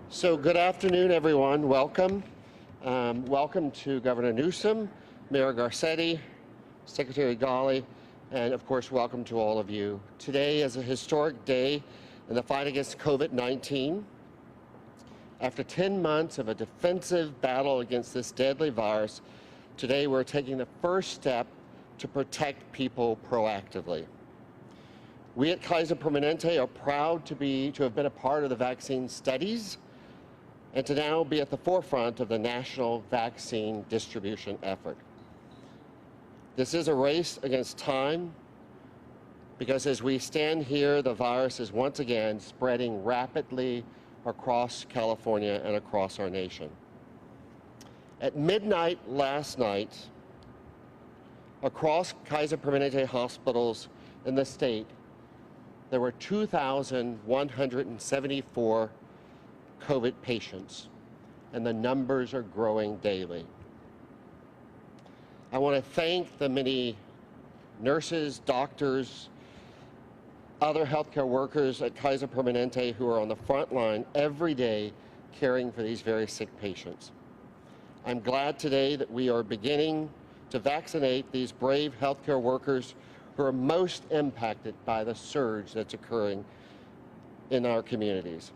So good afternoon, everyone. Welcome. Welcome to Governor Newsom, Mayor Garcetti, Secretary Ghali, and of course, welcome to all of you. Today is a historic day in the fight against COVID-19. After 10 months of a defensive battle against this deadly virus, today we're taking the first step to protect people proactively. We at Kaiser Permanente are proud to have been a part of the vaccine studies and to now be at the forefront of the national vaccine distribution effort. This is a race against time because as we stand here, the virus is once again spreading rapidly across California and across our nation. At midnight last night, across Kaiser Permanente hospitals in the state, there were 2,174 COVID patients, and the numbers are growing daily. I want to thank the many nurses, doctors, other healthcare workers at Kaiser Permanente who are on the front line every day caring for these very sick patients. I'm glad today that we are beginning to vaccinate these brave healthcare workers who are most impacted by the surge that's occurring in our communities.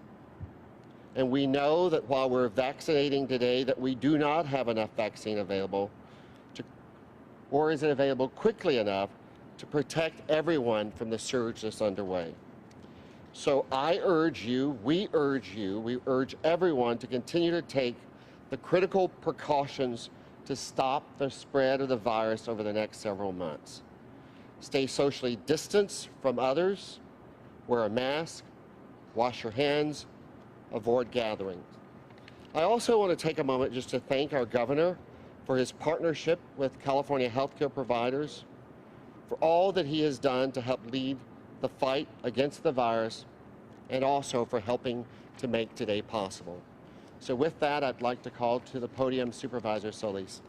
And we know that while we're vaccinating today, that we do not have enough vaccine available, or is it available quickly enough to protect everyone from the surge that's underway. So I urge you, we urge everyone to continue to take the critical precautions to stop the spread of the virus over the next several months. Stay socially distanced from others, wear a mask, wash your hands, avoid gatherings. I also want to take a moment just to thank our governor for his partnership with California healthcare providers, for all that he has done to help lead the fight against the virus, and also for helping to make today possible. So with that, I'd like to call to the podium Supervisor Solis.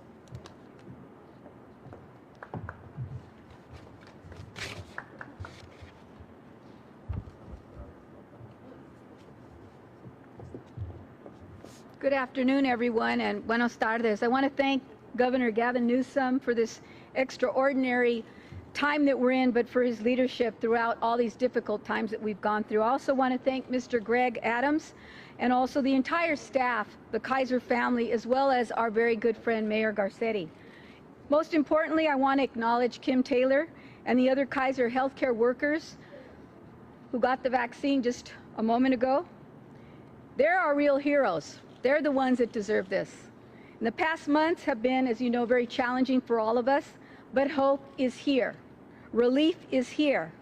Good afternoon, everyone, and buenos tardes. I want to thank Governor Gavin Newsom for this extraordinary time that we're in, but for his leadership throughout all these difficult times that we've gone through. I also want to thank Mr. Greg Adams and also the entire staff, the Kaiser family, as well as our very good friend, Mayor Garcetti. Most importantly, I want to acknowledge Kim Taylor and the other Kaiser healthcare workers who got the vaccine just a moment ago. They're our real heroes. They're the ones that deserve this. And the past months have been, as you know, very challenging for all of us, but hope is here. Relief is here.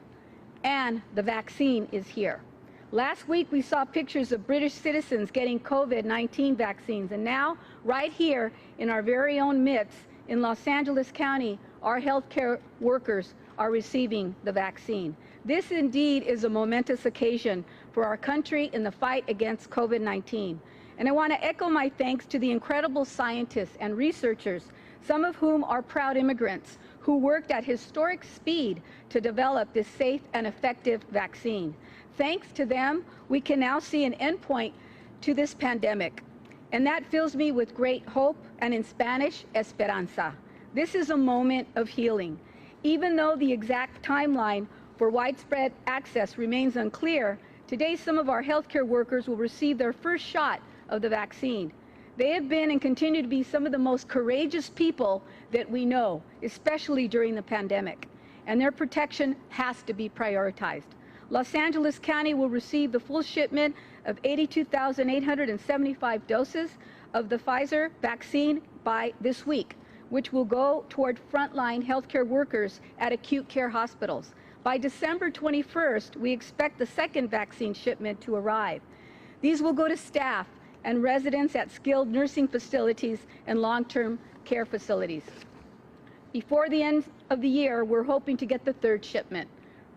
And the vaccine is here. Last week, we saw pictures of British citizens getting COVID-19 vaccines. And now, right here in our very own midst in Los Angeles County, our healthcare workers are receiving the vaccine. This indeed is a momentous occasion for our country in the fight against COVID-19. And I want to echo my thanks to the incredible scientists and researchers, some of whom are proud immigrants, who worked at historic speed to develop this safe and effective vaccine. Thanks to them, we can now see an endpoint to this pandemic. And that fills me with great hope, and in Spanish, esperanza. This is a moment of healing. Even though the exact timeline for widespread access remains unclear, today some of our healthcare workers will receive their first shot of the vaccine. They have been and continue to be some of the most courageous people that we know, especially during the pandemic, and their protection has to be prioritized. Los Angeles County will receive the full shipment of 82,875 doses of the Pfizer vaccine by this week, which will go toward frontline healthcare workers at acute care hospitals. By December 21st, we expect the second vaccine shipment to arrive. These will go to staff and residents at skilled nursing facilities and long-term care facilities. Before the end of the year, we're hoping to get the third shipment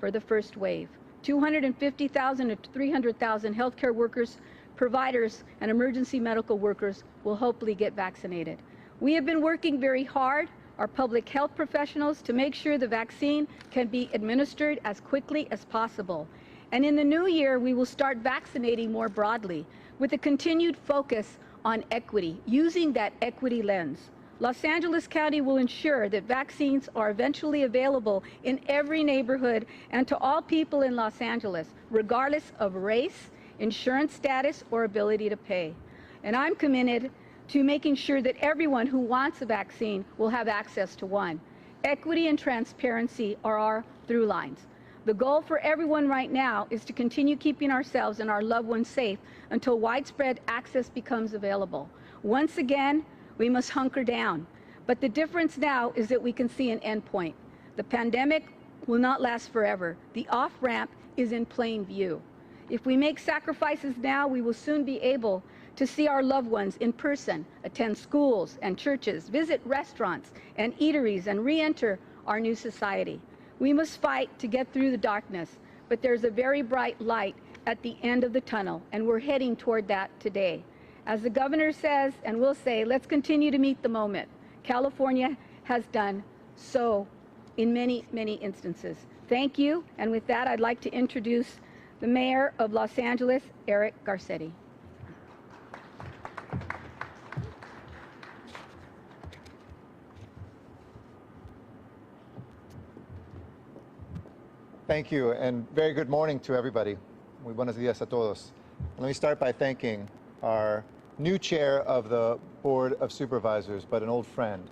for the first wave. 250,000 to 300,000 healthcare workers, providers, and emergency medical workers will hopefully get vaccinated. We have been working very hard, our public health professionals, to make sure the vaccine can be administered as quickly as possible. And in the new year, we will start vaccinating more broadly with a continued focus on equity, using that equity lens. Los Angeles County will ensure that vaccines are eventually available in every neighborhood and to all people in Los Angeles, regardless of race, insurance status, or ability to pay. And I'm committed to making sure that everyone who wants a vaccine will have access to one. Equity and transparency are our through lines. The goal for everyone right now is to continue keeping ourselves and our loved ones safe until widespread access becomes available. Once again, we must hunker down. But the difference now is that we can see an end point. The pandemic will not last forever. The off-ramp is in plain view. If we make sacrifices now, we will soon be able to see our loved ones in person, attend schools and churches, visit restaurants and eateries, and re-enter our new society. We must fight to get through the darkness, but there's a very bright light at the end of the tunnel, and we're heading toward that today. As the governor says and will say, let's continue to meet the moment. California has done so in many, many instances. Thank you, and with that, I'd like to introduce the mayor of Los Angeles, Eric Garcetti. Thank you, and very good morning to everybody. Muy buenos días a todos. Let me start by thanking our new chair of the Board of Supervisors, but an old friend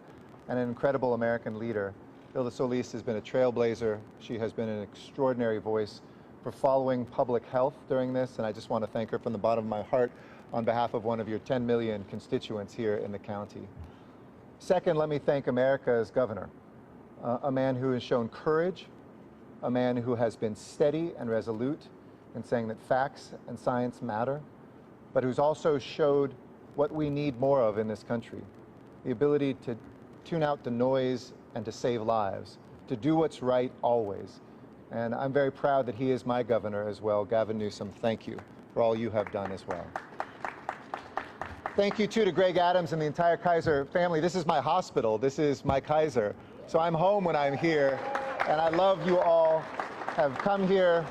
and an incredible American leader. Supervisor Solis has been a trailblazer. She has been an extraordinary voice for following public health during this, and I just want to thank her from the bottom of my heart on behalf of one of your 10 million constituents here in the county. Second, let me thank America's governor, a man who has shown courage, a man who has been steady and resolute in saying that facts and science matter, but who's also showed what we need more of in this country, the ability to tune out the noise and to save lives, to do what's right always. And I'm very proud that he is my governor as well. Gavin Newsom, thank you for all you have done as well. Thank you too to Greg Adams and the entire Kaiser family. This is my hospital, this is my Kaiser. So I'm home when I'm here, and I love you all. Have come here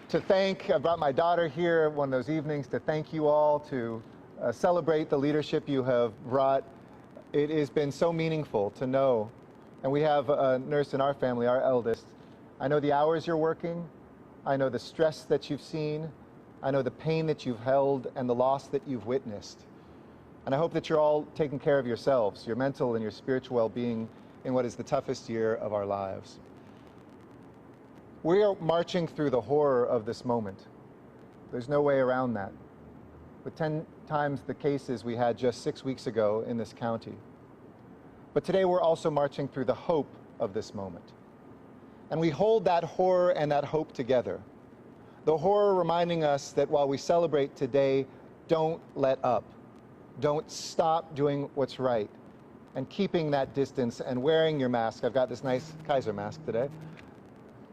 to thank, I brought my daughter here one of those evenings to thank you all, to celebrate the leadership you have brought. It has been so meaningful to know, and we have a nurse in our family, our eldest. I know the hours you're working, I know the stress that you've seen, I know the pain that you've held and the loss that you've witnessed. And I hope that you're all taking care of yourselves, your mental and your spiritual well-being in what is the toughest year of our lives. We are marching through the horror of this moment. There's no way around that. With 10 times the cases we had just 6 weeks ago in this county. But today we're also marching through the hope of this moment. And we hold that horror and that hope together. The horror reminding us that while we celebrate today, don't let up. Don't stop doing what's right. And keeping that distance and wearing your mask. I've got this nice Kaiser mask today.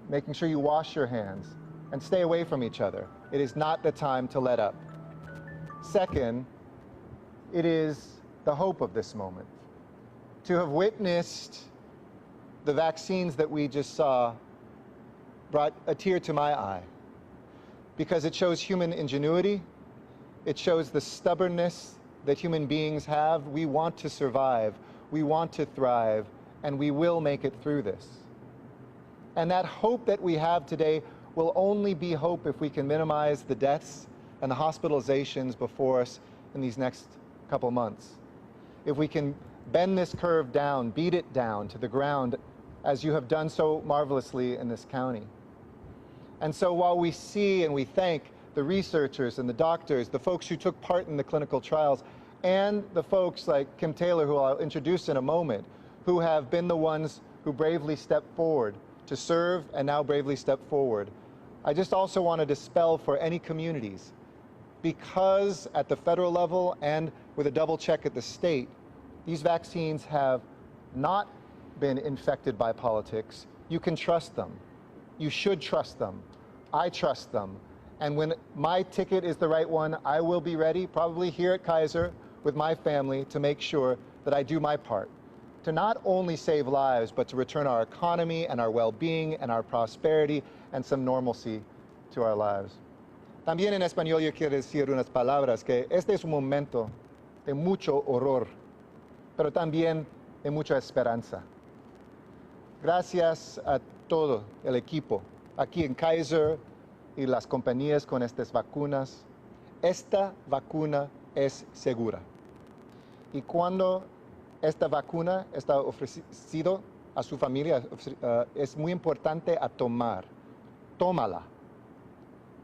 Making sure you wash your hands and stay away from each other. It is not the time to let up. Second, it is the hope of this moment. To have witnessed the vaccines that we just saw brought a tear to my eye, because it shows human ingenuity, it shows the stubbornness that human beings have. We want to survive, we want to thrive, and we will make it through this. And that hope that we have today will only be hope if we can minimize the deaths and the hospitalizations before us in these next couple months. If we can bend this curve down, beat it down to the ground, as you have done so marvelously in this county. And so while we see and we thank the researchers and the doctors, the folks who took part in the clinical trials, and the folks like Kim Taylor, who I'll introduce in a moment, who have been the ones who bravely stepped forward to serve and now bravely step forward. I just also want to dispel for any communities, because at the federal level and with a double check at the state, these vaccines have not been infected by politics. You can trust them. You should trust them. I trust them. And when my ticket is the right one, I will be ready, probably here at Kaiser with my family, to make sure that I do my part, to not only save lives, but to return our economy and our well-being and our prosperity and some normalcy to our lives. También en español yo quiero decir unas palabras que este es un momento de mucho horror, pero también de mucha esperanza. Gracias a todo el equipo aquí en Kaiser y las compañías con estas vacunas. Esta vacuna es segura. Y cuando esta vacuna está ofrecida a su familia, es muy importante a tomar. Tómala.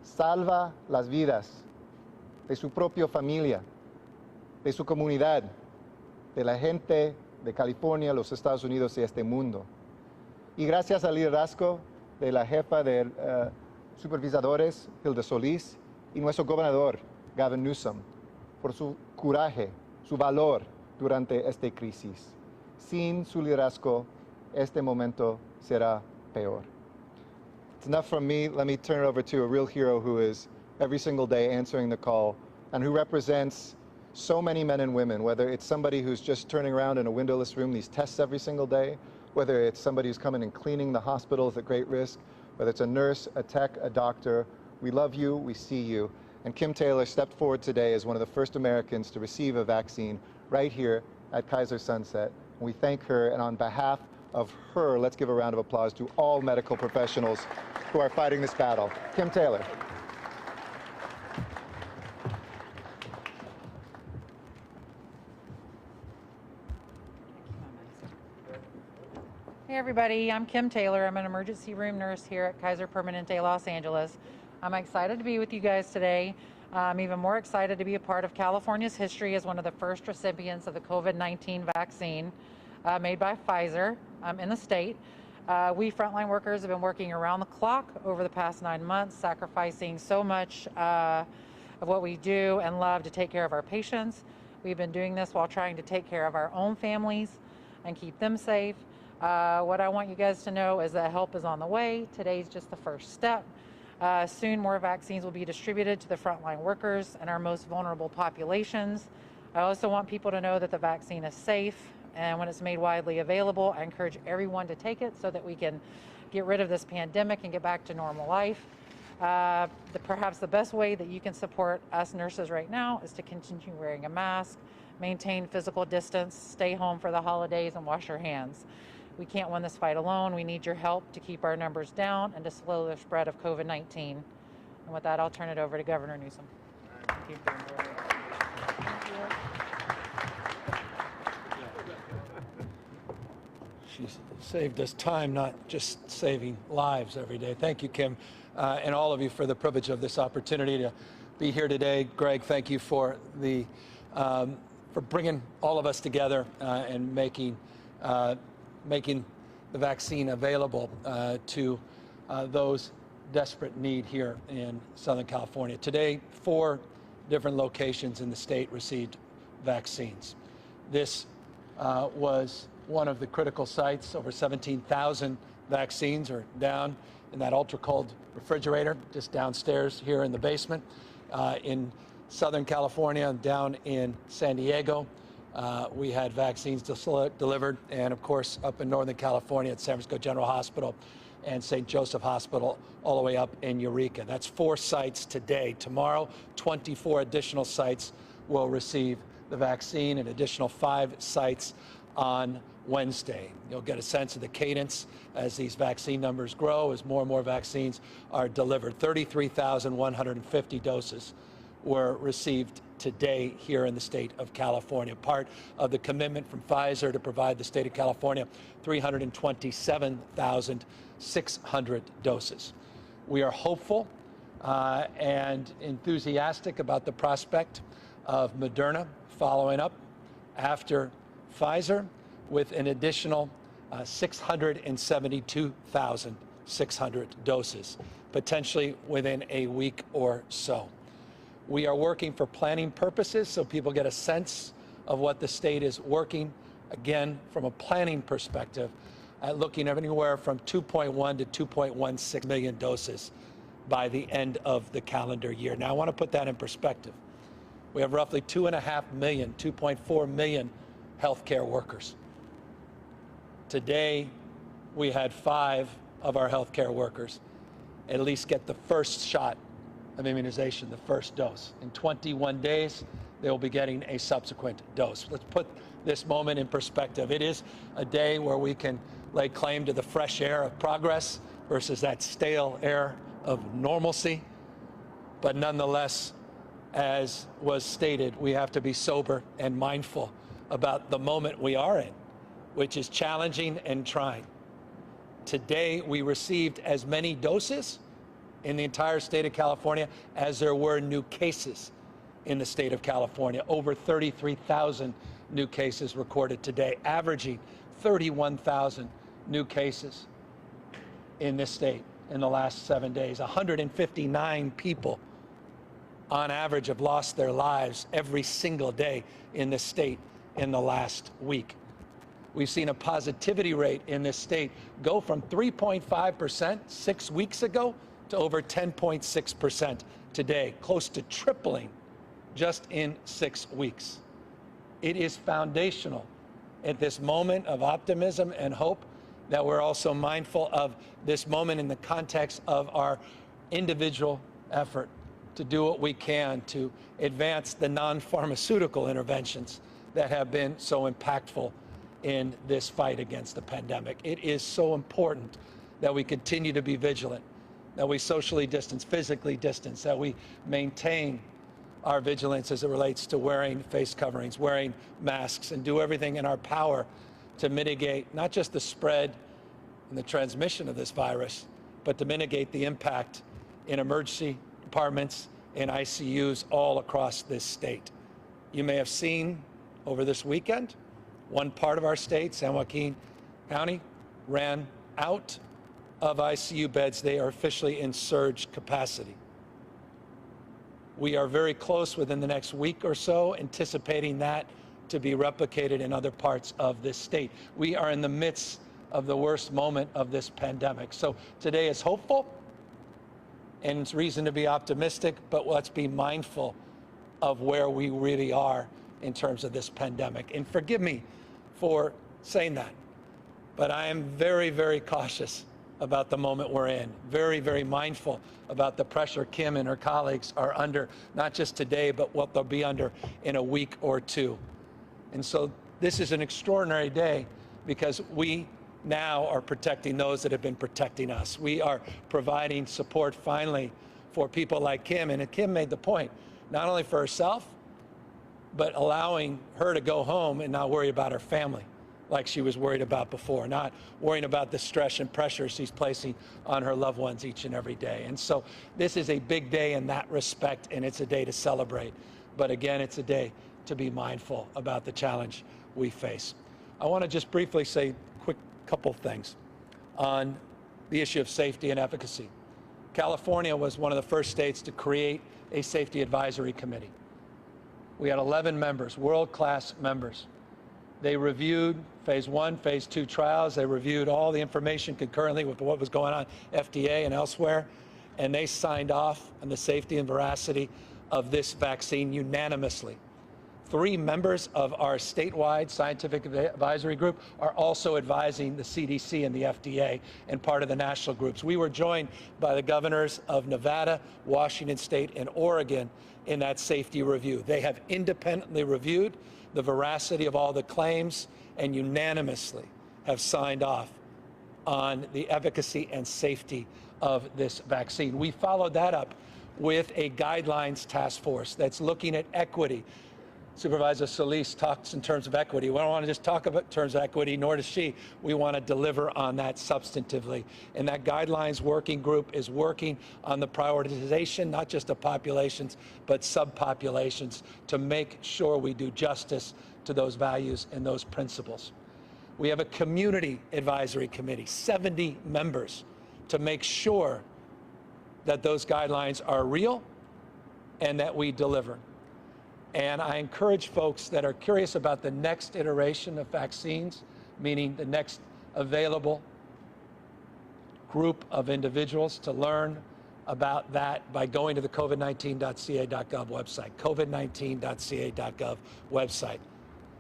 Salva las vidas de su propia familia, de su comunidad, de la gente de California, los Estados Unidos y este mundo. Y gracias al liderazgo de la jefa de supervisores, Solis, y nuestro gobernador, Gavin Newsom, por su coraje, su valor durante esta crisis. Sin su liderazgo, este momento será peor. It's enough from me. Let me turn it over to a real hero who is every single day answering the call and who represents so many men and women, whether it's somebody who's just turning around in a windowless room, these tests every single day, whether it's somebody who's coming and cleaning the hospitals at great risk, whether it's a nurse, a tech, a doctor. We love you, we see you. And Kim Taylor stepped forward today as one of the first Americans to receive a vaccine right here at Kaiser Sunset. And we thank her, and on behalf of her, let's give a round of applause to all medical professionals who are fighting this battle. Kim Taylor. Hey everybody, I'm Kim Taylor. I'm an emergency room nurse here at Kaiser Permanente, Los Angeles. I'm excited to be with you guys today. I'm even more excited to be a part of California's history as one of the first recipients of the COVID-19 vaccine made by Pfizer in the state. We frontline workers have been working around the clock over the past 9 months, sacrificing so much of what we do and love to take care of our patients. We've been doing this while trying to take care of our own families and keep them safe. What I want you guys to know is that help is on the way. Today's just the first step. Soon more vaccines will be distributed to the frontline workers and our most vulnerable populations. I also want people to know that the vaccine is safe, and when it's made widely available, I encourage everyone to take it so that we can get rid of this pandemic and get back to normal life. Perhaps the best way that you can support us nurses right now is to continue wearing a mask, maintain physical distance, stay home for the holidays, and wash your hands. We can't win this fight alone. We need your help to keep our numbers down and to slow the spread of COVID-19. And with that, I'll turn it over to Governor Newsom. Thank you. She's saved us time, not just saving lives every day. Thank you, Kim, and all of you for the privilege of this opportunity to be here today. Greg, thank you for bringing all of us together and making the vaccine available to those desperate need here in Southern California. Today, 4 different locations in the state received vaccines. This was one of the critical sites. Over 17,000 vaccines are down in that ultra-cold refrigerator just downstairs here in the basement. In Southern California and down in San Diego, we had vaccines delivered, and of course up in Northern California at San Francisco General Hospital and St. Joseph Hospital, all the way up in Eureka. That's 4 sites today. Tomorrow, 24 additional sites will receive the vaccine, an additional 5 sites on Wednesday. You'll get a sense of the cadence as these vaccine numbers grow, as more and more vaccines are delivered. 33,150 doses were received today here in the state of California, part of the commitment from Pfizer to provide the state of California 327,600 doses. We are hopeful and enthusiastic about the prospect of Moderna following up after Pfizer with an additional 672,600 doses, potentially within a week or so. We are working for planning purposes so people get a sense of what the state is working, again, from a planning perspective, looking at anywhere from 2.1 to 2.16 million doses by the end of the calendar year. Now, I want to put that in perspective. We have roughly 2.5 million, 2.4 million healthcare workers. Today, we had 5 of our healthcare workers at least get the first shot of immunization, the first dose. In 21 days, they will be getting a subsequent dose. Let's put this moment in perspective. It is a day where we can lay claim to the fresh air of progress versus that stale air of normalcy. But nonetheless, as was stated, we have to be sober and mindful about the moment we are in, which is challenging and trying. Today, we received as many doses in the entire state of California as there were new cases in the state of California. Over 33,000 new cases recorded today, averaging 31,000 new cases in this state in the last 7 days. 159 people on average have lost their lives every single day in this state in the last week. We've seen a positivity rate in this state go from 3.5% 6 weeks ago to over 10.6% today, close to tripling just in 6 weeks. It is foundational at this moment of optimism and hope that we're also mindful of this moment in the context of our individual effort to do what we can to advance the non-pharmaceutical interventions that have been so impactful in this fight against the pandemic. It is so important that we continue to be vigilant, that we socially distance, physically distance, that we maintain our vigilance as it relates to wearing face coverings, wearing masks, and do everything in our power to mitigate not just the spread and the transmission of this virus, but to mitigate the impact in emergency departments and ICUs all across this state. You may have seen over this weekend, one part of our state, San Joaquin County, ran out of ICU beds. They are officially in surge capacity. We are very close within the next week or so, anticipating that to be replicated in other parts of this state. We are in the midst of the worst moment of this pandemic. So today is hopeful, and it's reason to be optimistic, but let's be mindful of where we really are in terms of this pandemic. And forgive me for saying that, but I am very, very cautious about the moment we're in. Very, very mindful about the pressure Kim and her colleagues are under, not just today, but what they'll be under in a week or two. And so this is an extraordinary day because we now are protecting those that have been protecting us. We are providing support finally for people like Kim. And Kim made the point, not only for herself, but allowing her to go home and not worry about her family like she was worried about before, not worrying about the stress and pressure she's placing on her loved ones each and every day. And so this is a big day in that respect, and it's a day to celebrate. But again, it's a day to be mindful about the challenge we face. I want to just briefly say a quick couple things on the issue of safety and efficacy. California was one of the first states to create a safety advisory committee. We had 11 members, world-class members. They reviewed phase 1, phase 2 trials. They reviewed all the information concurrently with what was going on FDA and elsewhere, and they signed off on the safety and veracity of this vaccine unanimously. 3 members of our statewide scientific advisory group are also advising the CDC and the FDA and part of the national groups. We were joined by the governors of Nevada, Washington State, and Oregon in that safety review. They have independently reviewed the veracity of all the claims and unanimously have signed off on the efficacy and safety of this vaccine. We followed that up with a guidelines task force that's looking at equity. Supervisor Solis talks in terms of equity. We don't want to just talk about terms of equity, nor does she. We want to deliver on that substantively. And that guidelines working group is working on the prioritization, not just of populations, but subpopulations to make sure we do justice to those values and those principles. We have a community advisory committee, 70 members, to make sure that those guidelines are real and that we deliver. And I encourage folks that are curious about the next iteration of vaccines, meaning the next available group of individuals, to learn about that by going to the covid19.ca.gov website, covid19.ca.gov website.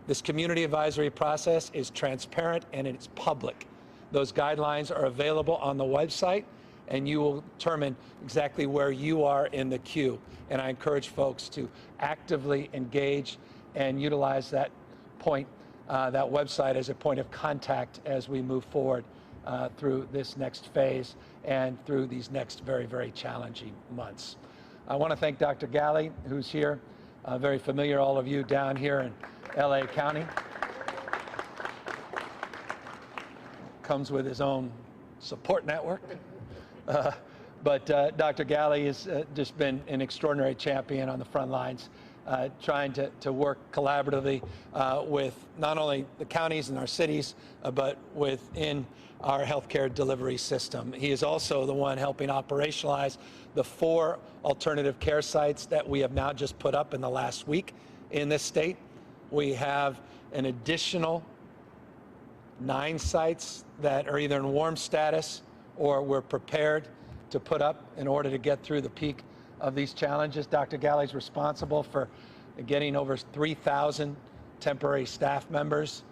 This community advisory process is transparent and it's public. Those guidelines are available on the website. and you will determine exactly where you are in the queue. And I encourage folks to actively engage and utilize that that website as a point of contact as we move forward through this next phase and through these next very, very challenging months. I want to thank Dr. Galley, who's here, very familiar, all of you down here in LA County. Comes with his own support network. But Dr. Galley has just been an extraordinary champion on the front lines, trying to work collaboratively with not only the counties and our cities, but within our healthcare delivery system. He is also the one helping operationalize the 4 alternative care sites that we have now just put up in the last week in this state. We have an additional 9 sites that are either in warm status or we're prepared to put up in order to get through the peak of these challenges. Dr. Galley's responsible for getting over 3,000 temporary staff members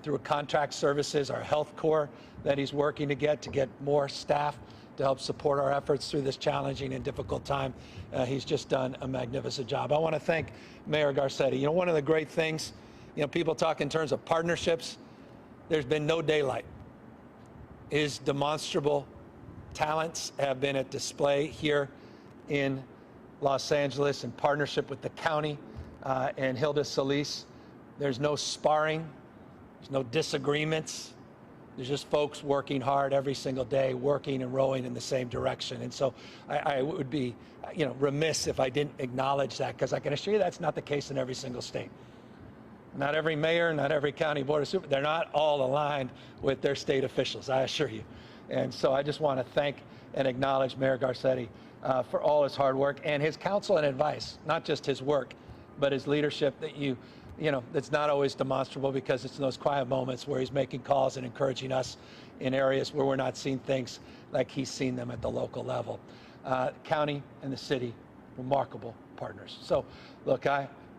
through contract services, our health corps that he's working to get more staff to help support our efforts through this challenging and difficult time. He's just done a magnificent job. I want to thank Mayor Garcetti. You know, one of the great things, you know, people talk in terms of partnerships. There's been no daylight. His demonstrable talents have been at display here in Los Angeles in partnership with the county and Hilda Solis. There's no sparring, there's no disagreements. There's just folks working hard every single day, working and rowing in the same direction. And so I would be, you know, remiss if I didn't acknowledge that, because I can assure you that's not the case in every single state. Not every mayor, not every county board of supervisors, they're not all aligned with their state officials, I assure you. And so I just want to thank and acknowledge Mayor Garcetti for all his hard work and his counsel and advice, not just his work, but his leadership that you know, that's not always demonstrable, because it's in those quiet moments where he's making calls and encouraging us in areas where we're not seeing things like he's seen them at the local level. County and the city, remarkable partners. So look,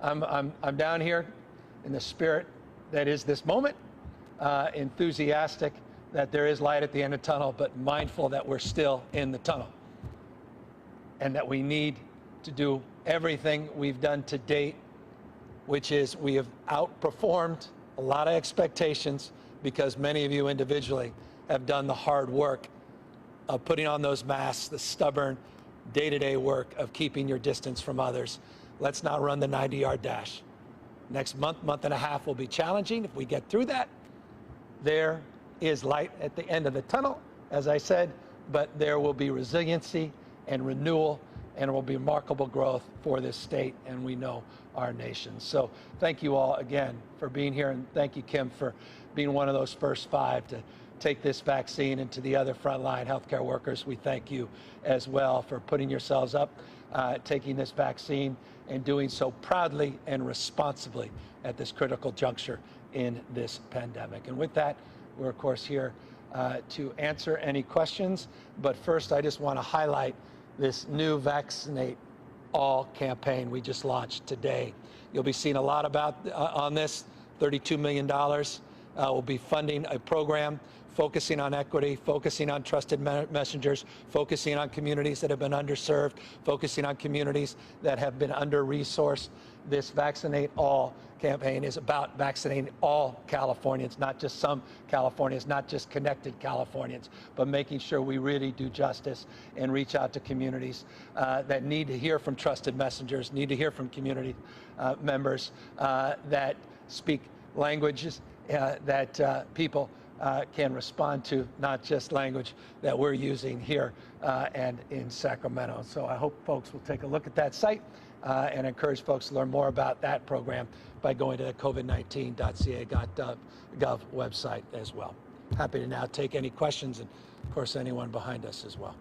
I'm down here in the spirit that is this moment, enthusiastic that there is light at the end of the tunnel, but mindful that we're still in the tunnel and that we need to do everything we've done to date, which is we have outperformed a lot of expectations because many of you individually have done the hard work of putting on those masks, the stubborn day-to-day work of keeping your distance from others. Let's not run the 90-yard dash. Next month and a half will be challenging. If we get through that, there is light at the end of the tunnel, as I said, but there will be resiliency and renewal, and it will be remarkable growth for this state, and we know our nation. So thank you all again for being here, and thank you, Kim, for being one of those first 5 to take this vaccine. And to the other frontline healthcare workers, we thank you as well for putting yourselves up, taking this vaccine, and doing so proudly and responsibly at this critical juncture in this pandemic. And with that, we're of course here to answer any questions. But first, I just want to highlight this new Vaccinate All campaign we just launched today. You'll be seeing a lot about on this. $32 million will be funding a program focusing on equity, focusing on trusted messengers, focusing on communities that have been underserved, focusing on communities that have been under-resourced. This Vaccinate All campaign is about vaccinating all Californians, not just some Californians, not just connected Californians, but making sure we really do justice and reach out to communities that need to hear from trusted messengers, need to hear from community members that speak languages that people can respond to, not just language that we're using here and in Sacramento. So I hope folks will take a look at that site and encourage folks to learn more about that program by going to the covid19.ca.gov website as well. Happy to now take any questions, and of course anyone behind us as well.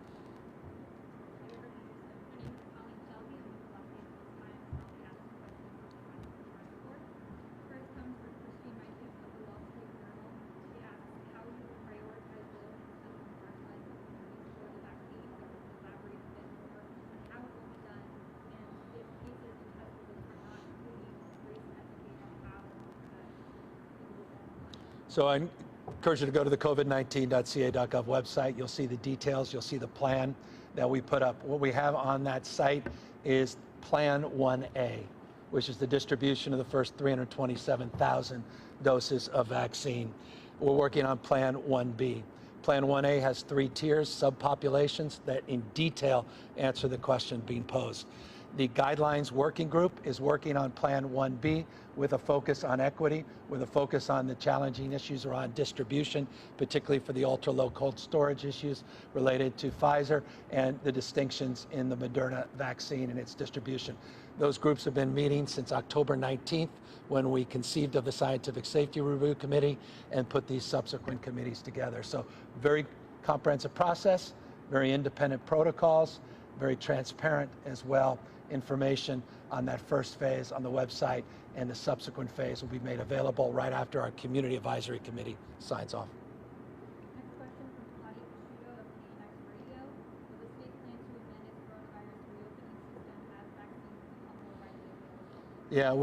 So encourage you to go to the covid19.ca.gov website. You'll see the details. You'll see the plan that we put up. What we have on that site is Plan 1A, which is the distribution of the first 327,000 doses of vaccine. We're working on Plan 1B. Plan 1A has 3 tiers, subpopulations that in detail answer the question being posed. The Guidelines Working Group is working on Plan 1B with a focus on equity, with a focus on the challenging issues around distribution, particularly for the ultra-low cold storage issues related to Pfizer and the distinctions in the Moderna vaccine and its distribution. Those groups have been meeting since October 19th, when we conceived of the Scientific Safety Review Committee and put these subsequent committees together. So very comprehensive process, very independent protocols, very transparent as well. Information on that first phase on the website, and the subsequent phase will be made available right after our Community Advisory Committee signs off. Next question from Claudia Casciuto of KNX Radio. Will the state plan to amend its coronavirus reopening system as vaccines become more widely available? Yeah,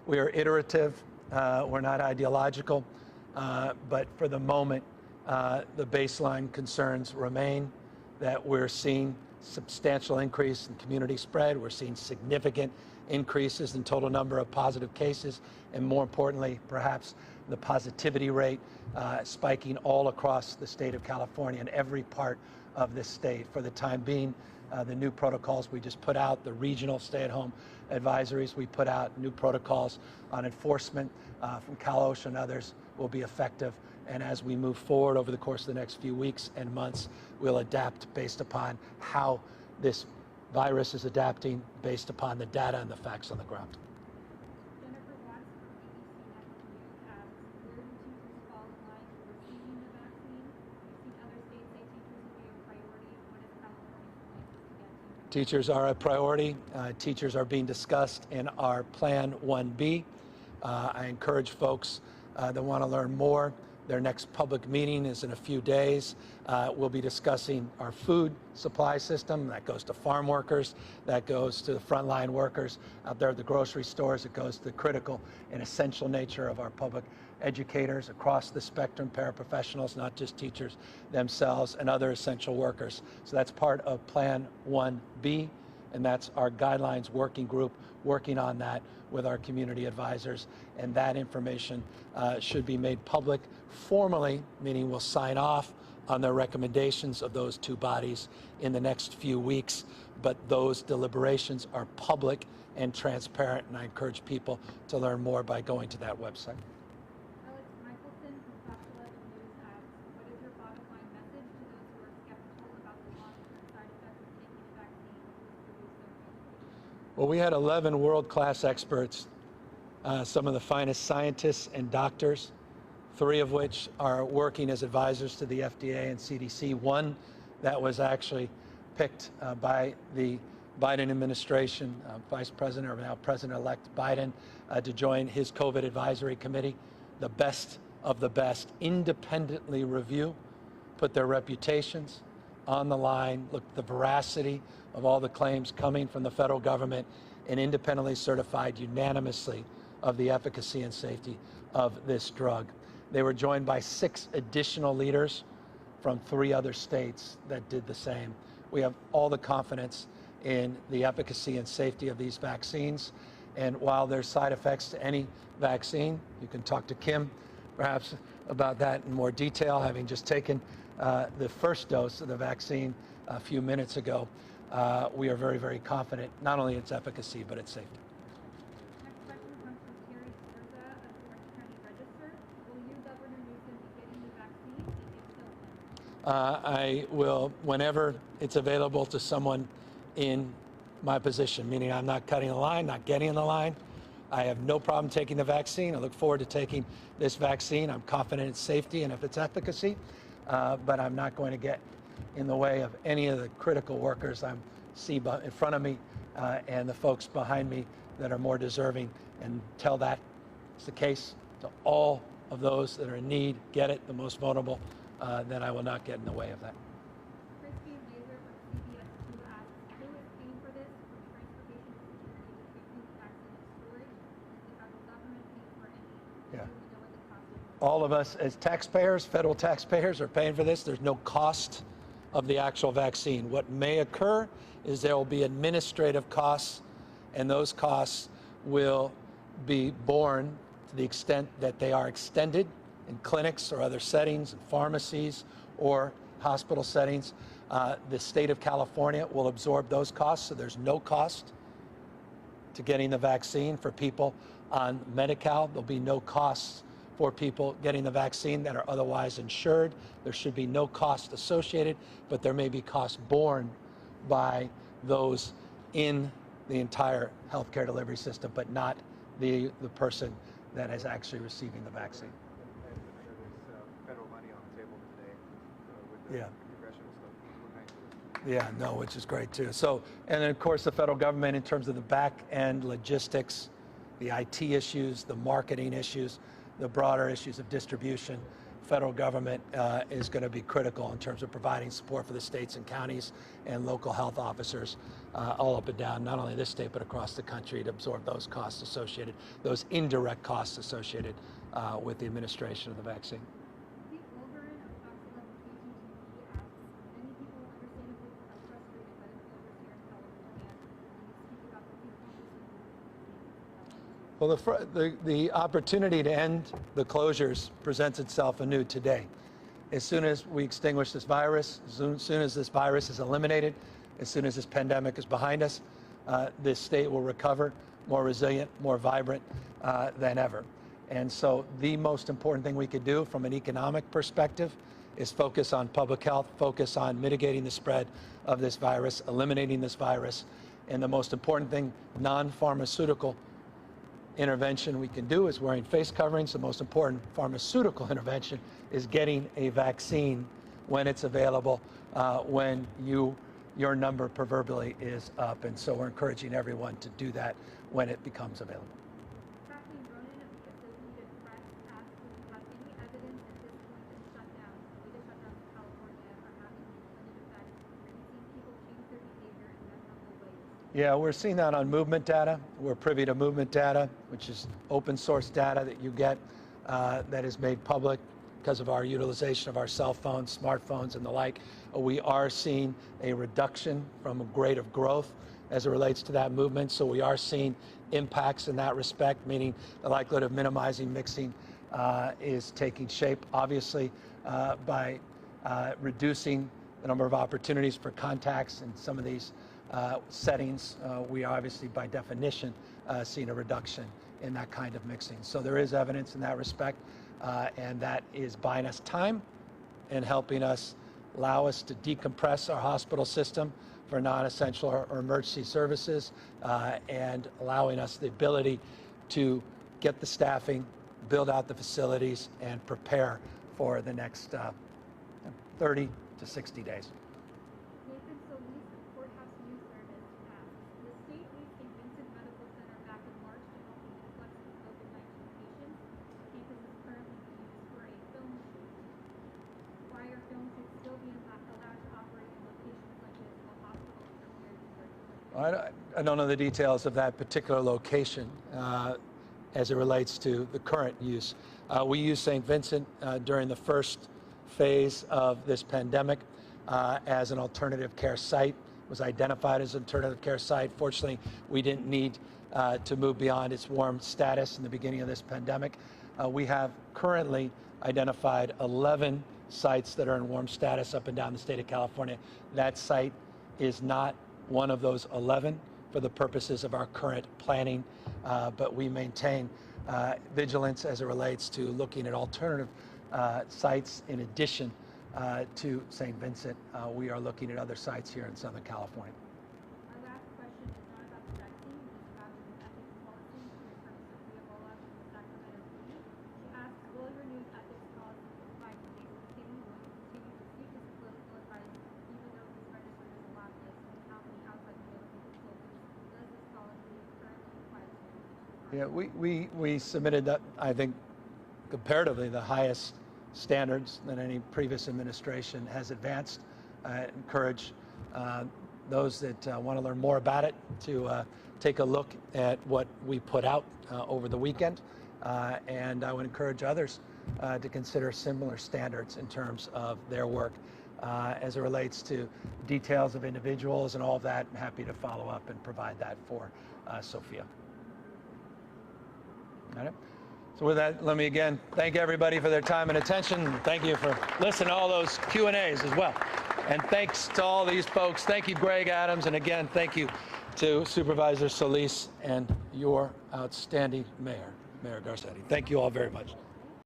we are iterative. We're not ideological, but for the moment, the baseline concerns remain that we're seeing substantial increase in community spread. We're seeing significant increases in total number of positive cases, and more importantly, perhaps the positivity rate spiking all across the state of California and every part of this state. For the time being, the new protocols we just put out, the regional stay-at-home advisories we put out, new protocols on enforcement from Cal OSHA and others will be effective. And as we move forward over the course of the next few weeks and months, we'll adapt based upon how this virus is adapting, based upon the data and the facts on the ground. Jennifer Watts from ABC Next News asks, where do teachers fall in line for receiving the vaccine? We've seen other states say teachers will be a priority. What is California's plan to get to? Teachers are a priority. Teachers are being discussed in our Plan 1B. I encourage folks that want to learn more. Their next public meeting is in a few days. We'll be discussing our food supply system. That goes to farm workers. That goes to the frontline workers out there at the grocery stores. It goes to the critical and essential nature of our public educators across the spectrum, paraprofessionals, not just teachers themselves, and other essential workers. So that's part of Plan 1B, and that's our Guidelines Working Group working on that with our community advisors, and that information should be made public formally, meaning we'll sign off on the recommendations of those 2 bodies in the next few weeks, but those deliberations are public and transparent, and I encourage people to learn more by going to that website. Alex Michelson from Fox 11 News asks, what is your bottom line message to those who are skeptical about the long-term side effects of taking a vaccine? Please produce their Well, we had 11 world-class experts, some of the finest scientists and doctors, 3 of which are working as advisors to the FDA and CDC. 1 that was actually picked by the Biden administration, Vice President, or now President-elect Biden, to join his COVID advisory committee. The best of the best independently review, put their reputations on the line, look at the veracity of all the claims coming from the federal government, and independently certified unanimously of the efficacy and safety of this drug. They were joined by 6 additional leaders from 3 other states that did the same. We have all the confidence in the efficacy and safety of these vaccines. And while there's side effects to any vaccine, you can talk to Kim perhaps about that in more detail, having just taken the first dose of the vaccine a few minutes ago. We are very, very confident, not only its efficacy, but its safety. Next question comes from Terry Sturza of the Orange County Register. Will you, Governor Newsom, be getting the vaccine? And if so, when? I will, whenever it's available to someone in my position, meaning I'm not cutting the line, not getting in the line. I have no problem taking the vaccine. I look forward to taking this vaccine. I'm confident in its safety and of its efficacy, but I'm not going to get in the way of any of the critical workers I see in front of me and the folks behind me that are more deserving, and tell that it's the case to all of those that are in need, get it, the most vulnerable, then I will not get in the way of that. Christy Laser from CBS 2 asks, who is paying for this, from transportation security to treatment, vaccine, and storage? Is the federal government paying for any? Yeah. Do we know what the cost is? all of us as taxpayers, federal taxpayers, are paying for this. There's no cost of the actual vaccine. What may occur is there will be administrative costs, and those costs will be borne to the extent that they are extended in clinics or other settings, in pharmacies or hospital settings. The state of California will absorb those costs, so there's no cost to getting the vaccine for people on Medi-Cal. There'll be no costs for people getting the vaccine that are otherwise insured. There should be no cost associated, but there may be costs borne by those in the entire healthcare delivery system, but not the person that is actually receiving the vaccine. And there's federal money on the table today with the congressional stuff. We're thankful. Yeah, no, which is great too. So, and then of course the federal government in terms of the back end logistics, the IT issues, the marketing issues, the broader issues of distribution, federal government is going to be critical in terms of providing support for the states and counties and local health officers all up and down, not only this state, but across the country, to absorb those costs associated, those indirect costs associated with the administration of the vaccine. The overrun of Fox 11 KTTV asks, many people understandably are frustrated by the closures here in California. Can you speak about the people? Well, the opportunity to end the closures presents itself anew today. As soon as we extinguish this virus, as soon as this virus is eliminated, as soon as this pandemic is behind us, this state will recover more resilient, more vibrant than ever. And so the most important thing we could do from an economic perspective is focus on public health, focus on mitigating the spread of this virus, eliminating this virus. And the most important thing, non-pharmaceutical intervention we can do is wearing face coverings. The most important pharmaceutical intervention is getting a vaccine when it's available, when your number proverbially is up. And so we're encouraging everyone to do that when it becomes available. Kathleen Ronan of the Associated Press asks if you have any evidence at this point that shutdowns, the latest shutdowns in California, are having an intended effect. Are you seeing people change their behavior in memorable ways? Yeah, we're seeing that on movement data. We're privy to movement data, which is open source data that you get that is made public because of our utilization of our cell phones, smartphones, and the like. We are seeing a reduction from a rate of growth as it relates to that movement. So we are seeing impacts in that respect, meaning the likelihood of minimizing mixing is taking shape, obviously, by reducing the number of opportunities for contacts in some of these settings. We are obviously, by definition, seeing a reduction in that kind of mixing. So there is evidence in that respect, and that is buying us time and helping us, allow us to decompress our hospital system for non-essential or emergency services, and allowing us the ability to get the staffing, build out the facilities, and prepare for the next 30 to 60 days. Nathan Solis of Courthouse News Service asks, the state leased St. Vincent Medical Center back in March to help the influx of COVID-19 patients. The campus is currently being used for a film shoot. Why are film shoots still being allowed to operate in locations like this while hospitals prepare to start delivering? I don't know the details of that particular location as it relates to the current use. We used St. Vincent during the first phase of this pandemic as an alternative care site. It was identified as an alternative care site. Fortunately, we didn't need to move beyond its warm status in the beginning of this pandemic. We have currently identified 11 sites that are in warm status up and down the state of California. That site is not one of those 11 for the purposes of our current planning, but we maintain vigilance as it relates to looking at alternative sites in addition to St. Vincent. We are looking at other sites here in Southern California. Our last question is not about the vaccine, it is about your new ethics policy for your friend Sophia Bola from the Sacramento Bee. She asks, will your new ethics policy provide safe skin? Will you continue to seek his political advice even though he's registered as a lobbyist? And how many outside political consultants does this policy currently require to? Yeah, we submitted that, I think, comparatively the highest standards that any previous administration has advanced. I encourage those that want to learn more about it to take a look at what we put out over the weekend, and I would encourage others to consider similar standards in terms of their work as it relates to details of individuals and all of that. I'm happy to follow up and provide that for Sophia. All right. So with that, let me again thank everybody for their time and attention. Thank you for listening to all those Q&As as well. And thanks to all these folks. Thank you, Greg Adams. And again, thank you to Supervisor Solis and your outstanding mayor, Mayor Garcetti. Thank you all very much.